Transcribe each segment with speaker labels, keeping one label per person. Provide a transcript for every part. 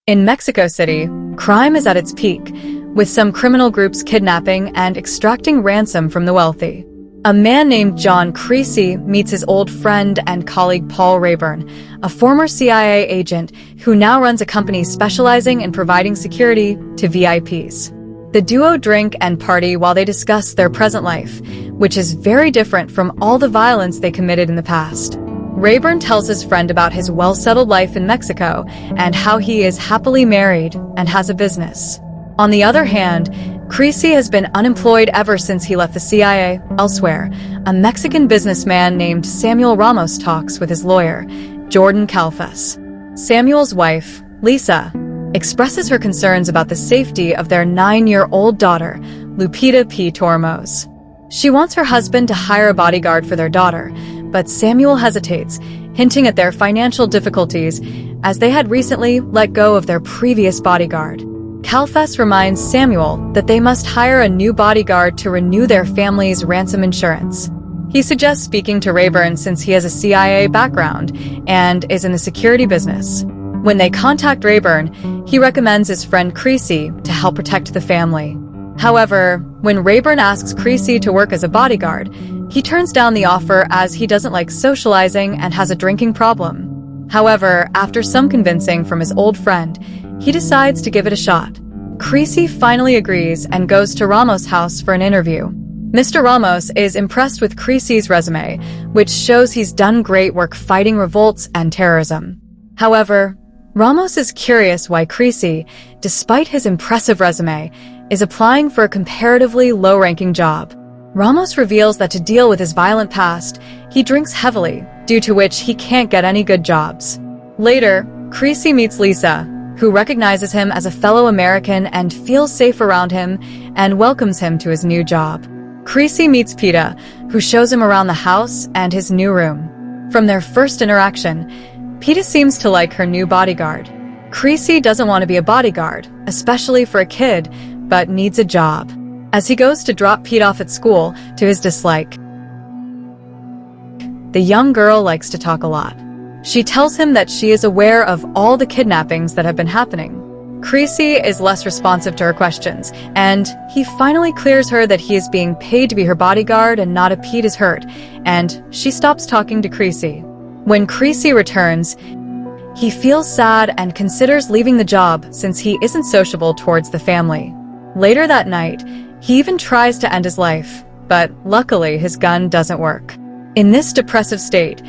Speaker 1: In Mexico City, crime is at its peak, with some criminal groups kidnapping and extracting ransom from the wealthy. A man named John Creasy meets his old friend and colleague Paul Rayburn, a former CIA agent who now runs a company specializing in providing security to VIPs. The duo drink and party while they discuss their present life, which is very different from all the violence they committed in the past. Rayburn tells his friend about his well-settled life in Mexico and how he is happily married and has a business. On the other hand, Creasy has been unemployed ever since he left the CIA. Elsewhere, a Mexican businessman named Samuel Ramos talks with his lawyer, Jordan Calfas. Samuel's wife, Lisa, expresses her concerns about the safety of their 9-year-old daughter, Lupita P. Tormos. She wants her husband to hire a bodyguard for their daughter, but Samuel hesitates, hinting at their financial difficulties as they had recently let go of their previous bodyguard. Calfas reminds Samuel that they must hire a new bodyguard to renew their family's ransom insurance. He suggests speaking to Rayburn since he has a CIA background and is in the security business. When they contact Rayburn, he recommends his friend Creasy to help protect the family. However, when Rayburn asks Creasy to work as a bodyguard, he turns down the offer as he doesn't like socializing and has a drinking problem. However, after some convincing from his old friend, he decides to give it a shot. Creasy finally agrees and goes to Ramos' house for an interview. Mr. Ramos is impressed with Creasy's resume, which shows he's done great work fighting revolts and terrorism. However, Ramos is curious why Creasy, despite his impressive resume, is applying for a comparatively low-ranking job. Ramos reveals that to deal with his violent past, he drinks heavily, due to which he can't get any good jobs. Later, Creasy meets Lisa, who recognizes him as a fellow American and feels safe around him and welcomes him to his new job. Creasy meets Pita, who shows him around the house and his new room. From their first interaction, Pita seems to like her new bodyguard. Creasy doesn't want to be a bodyguard, especially for a kid, but needs a job. As he goes to drop Pete off at school, to his dislike, the young girl likes to talk a lot. She tells him that she is aware of all the kidnappings that have been happening. Creasy is less responsive to her questions, and he finally clears her that he is being paid to be her bodyguard and not if Pete is hurt, and she stops talking to Creasy. When Creasy returns, he feels sad and considers leaving the job since he isn't sociable towards the family. Later that night, he even tries to end his life, but luckily his gun doesn't work. In this depressive state,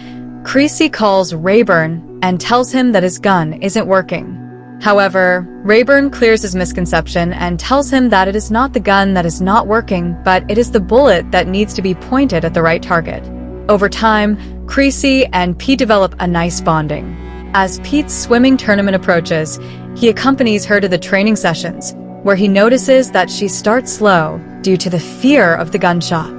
Speaker 1: Creasy calls Rayburn and tells him that his gun isn't working. However, Rayburn clears his misconception and tells him that it is not the gun that is not working, but it is the bullet that needs to be pointed at the right target. Over time, Creasy and Pete develop a nice bonding. As Pete's swimming tournament approaches, he accompanies her to the training sessions, where he notices that she starts slow due to the fear of the gunshot.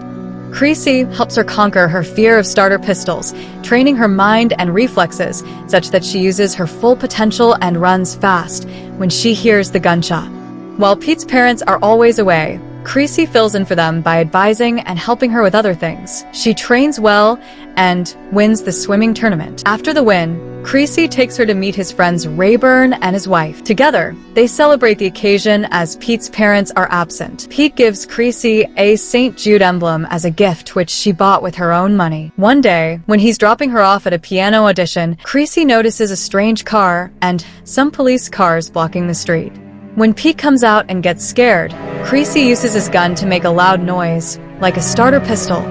Speaker 1: Creasy helps her conquer her fear of starter pistols, training her mind and reflexes such that she uses her full potential and runs fast when she hears the gunshot. While Pete's parents are always away, Creasy fills in for them by advising and helping her with other things. She trains well and wins the swimming tournament. After the win, Creasy takes her to meet his friends Rayburn and his wife. Together, they celebrate the occasion as Pete's parents are absent. Pete gives Creasy a St. Jude emblem as a gift which she bought with her own money. One day, when he's dropping her off at a piano audition, Creasy notices a strange car and some police cars blocking the street. When Pete comes out and gets scared, Creasy uses his gun to make a loud noise, like a starter pistol,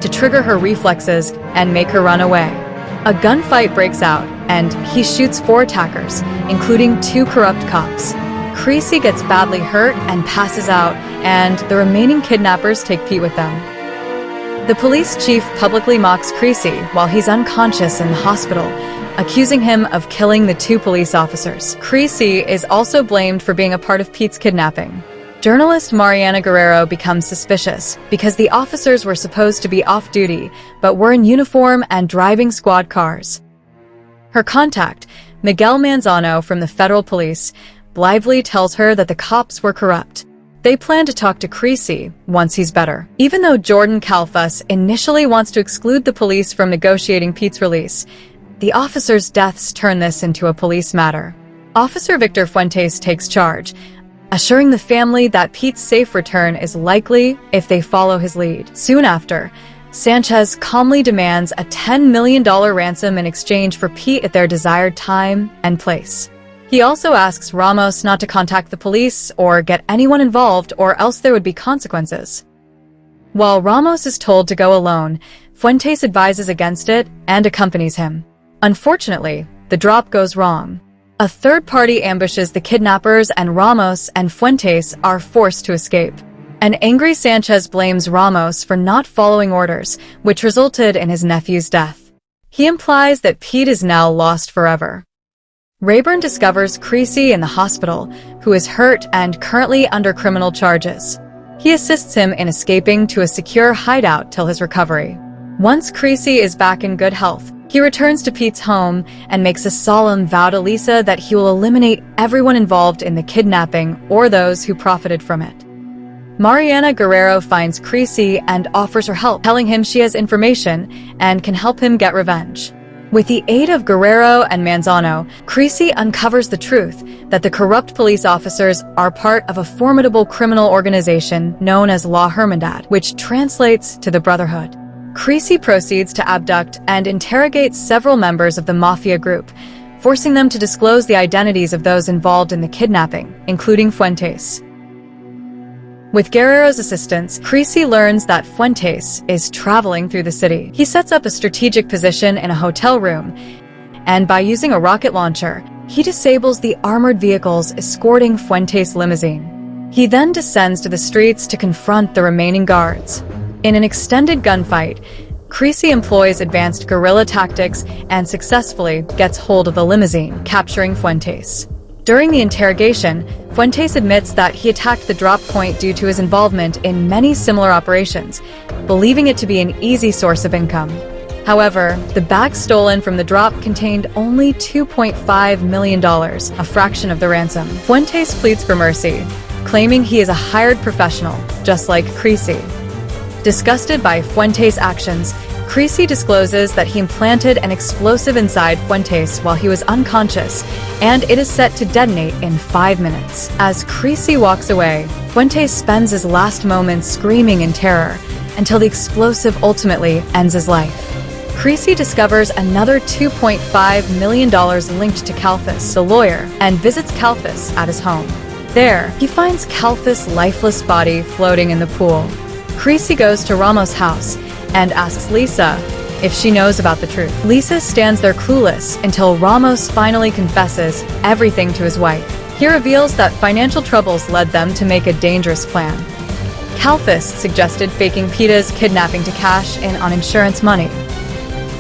Speaker 1: to trigger her reflexes and make her run away. A gunfight breaks out, and he shoots 4 attackers, including 2 corrupt cops. Creasy gets badly hurt and passes out, and the remaining kidnappers take Pete with them. The police chief publicly mocks Creasy while he's unconscious in the hospital, accusing him of killing the 2 police officers. Creasy is also blamed for being a part of Pete's kidnapping. Journalist Mariana Guerrero becomes suspicious because the officers were supposed to be off-duty, but were in uniform and driving squad cars. Her contact, Miguel Manzano from the federal police, blithely tells her that the cops were corrupt. They plan to talk to Creasy once he's better. Even though Jordan Calfas initially wants to exclude the police from negotiating Pete's release, the officers' deaths turn this into a police matter. Officer Victor Fuentes takes charge, assuring the family that Pete's safe return is likely if they follow his lead. Soon after, Sanchez calmly demands a $10 million ransom in exchange for Pete at their desired time and place. He also asks Ramos not to contact the police or get anyone involved, or else there would be consequences. While Ramos is told to go alone, Fuentes advises against it and accompanies him. Unfortunately, the drop goes wrong. A third party ambushes the kidnappers, and Ramos and Fuentes are forced to escape. An angry Sanchez blames Ramos for not following orders, which resulted in his nephew's death. He implies that Pete is now lost forever. Rayburn discovers Creasy in the hospital, who is hurt and currently under criminal charges. He assists him in escaping to a secure hideout till his recovery. Once Creasy is back in good health, he returns to Pete's home and makes a solemn vow to Lisa that he will eliminate everyone involved in the kidnapping or those who profited from it. Mariana Guerrero finds Creasy and offers her help, telling him she has information and can help him get revenge. With the aid of Guerrero and Manzano, Creasy uncovers the truth that the corrupt police officers are part of a formidable criminal organization known as La Hermandad, which translates to the Brotherhood. Creasy proceeds to abduct and interrogate several members of the mafia group, forcing them to disclose the identities of those involved in the kidnapping, including Fuentes. With Guerrero's assistance, Creasy learns that Fuentes is traveling through the city. He sets up a strategic position in a hotel room, and by using a rocket launcher, he disables the armored vehicles escorting Fuentes' limousine. He then descends to the streets to confront the remaining guards. In an extended gunfight, Creasy employs advanced guerrilla tactics and successfully gets hold of the limousine, capturing Fuentes. During the interrogation, Fuentes admits that he attacked the drop point due to his involvement in many similar operations, believing it to be an easy source of income. However, the bag stolen from the drop contained only $2.5 million, a fraction of the ransom. Fuentes pleads for mercy, claiming he is a hired professional, just like Creasy. Disgusted by Fuentes' actions, Creasy discloses that he implanted an explosive inside Fuentes while he was unconscious, and it is set to detonate in 5 minutes. As Creasy walks away, Fuentes spends his last moments screaming in terror until the explosive ultimately ends his life. Creasy discovers another $2.5 million linked to Calfus, the lawyer, and visits Calfus at his home. There, he finds Calfus' lifeless body floating in the pool. Creasy goes to Ramos' house and asks Lisa if she knows about the truth. Lisa stands there clueless until Ramos finally confesses everything to his wife. He reveals that financial troubles led them to make a dangerous plan. Calfus suggested faking Pita's kidnapping to cash in on insurance money.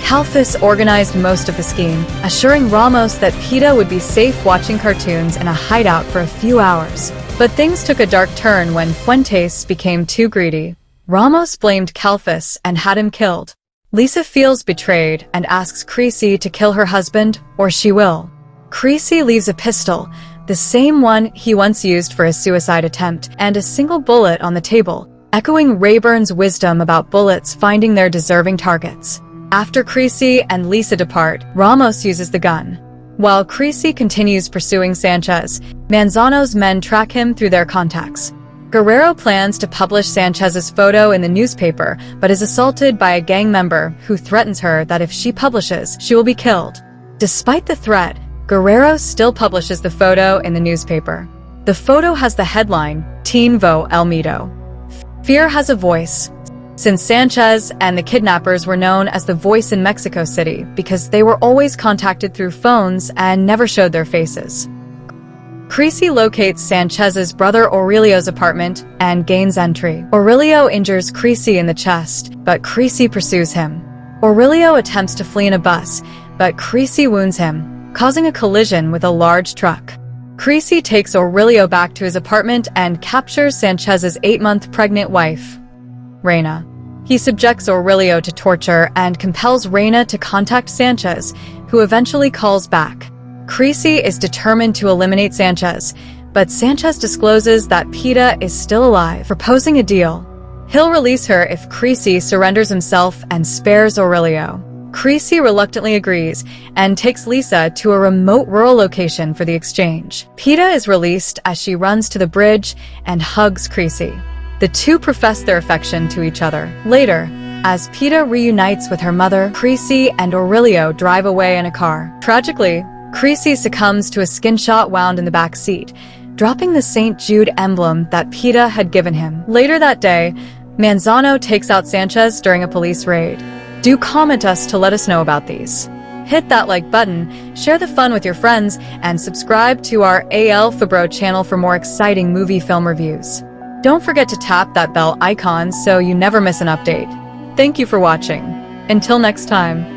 Speaker 1: Calfus organized most of the scheme, assuring Ramos that Pita would be safe watching cartoons in a hideout for a few hours. But things took a dark turn when Fuentes became too greedy. Ramos blamed Calfus and had him killed. Lisa feels betrayed and asks Creasy to kill her husband, or she will. Creasy leaves a pistol, the same one he once used for his suicide attempt, and a single bullet on the table, echoing Rayburn's wisdom about bullets finding their deserving targets. After Creasy and Lisa depart, Ramos uses the gun. While Creasy continues pursuing Sanchez, Manzano's men track him through their contacts. Guerrero plans to publish Sanchez's photo in the newspaper, but is assaulted by a gang member who threatens her that if she publishes, she will be killed. Despite the threat, Guerrero still publishes the photo in the newspaper. The photo has the headline, "Teen Vo El Mito." Fear has a voice, since Sanchez and the kidnappers were known as the Voice in Mexico City because they were always contacted through phones and never showed their faces. Creasy locates Sanchez's brother Aurelio's apartment and gains entry. Aurelio injures Creasy in the chest, but Creasy pursues him. Aurelio attempts to flee in a bus, but Creasy wounds him, causing a collision with a large truck. Creasy takes Aurelio back to his apartment and captures Sanchez's 8-month pregnant wife, Reina. He subjects Aurelio to torture and compels Reina to contact Sanchez, who eventually calls back. Creasy is determined to eliminate Sanchez, but Sanchez discloses that Pita is still alive, proposing a deal. He'll release her if Creasy surrenders himself and spares Aurelio. Creasy reluctantly agrees and takes Lisa to a remote rural location for the exchange. Pita is released as she runs to the bridge and hugs Creasy. The two profess their affection to each other. Later, as Pita reunites with her mother, Creasy and Aurelio drive away in a car. Tragically, Creasy succumbs to a skin shot wound in the back seat, dropping the St. Jude emblem that Pita had given him. Later that day, Manzano takes out Sanchez during a police raid. Do comment us to let us know about these. Hit that like button, share the fun with your friends, and subscribe to our AL Fabro channel for more exciting movie film reviews. Don't forget to tap that bell icon so you never miss an update. Thank you for watching. Until next time.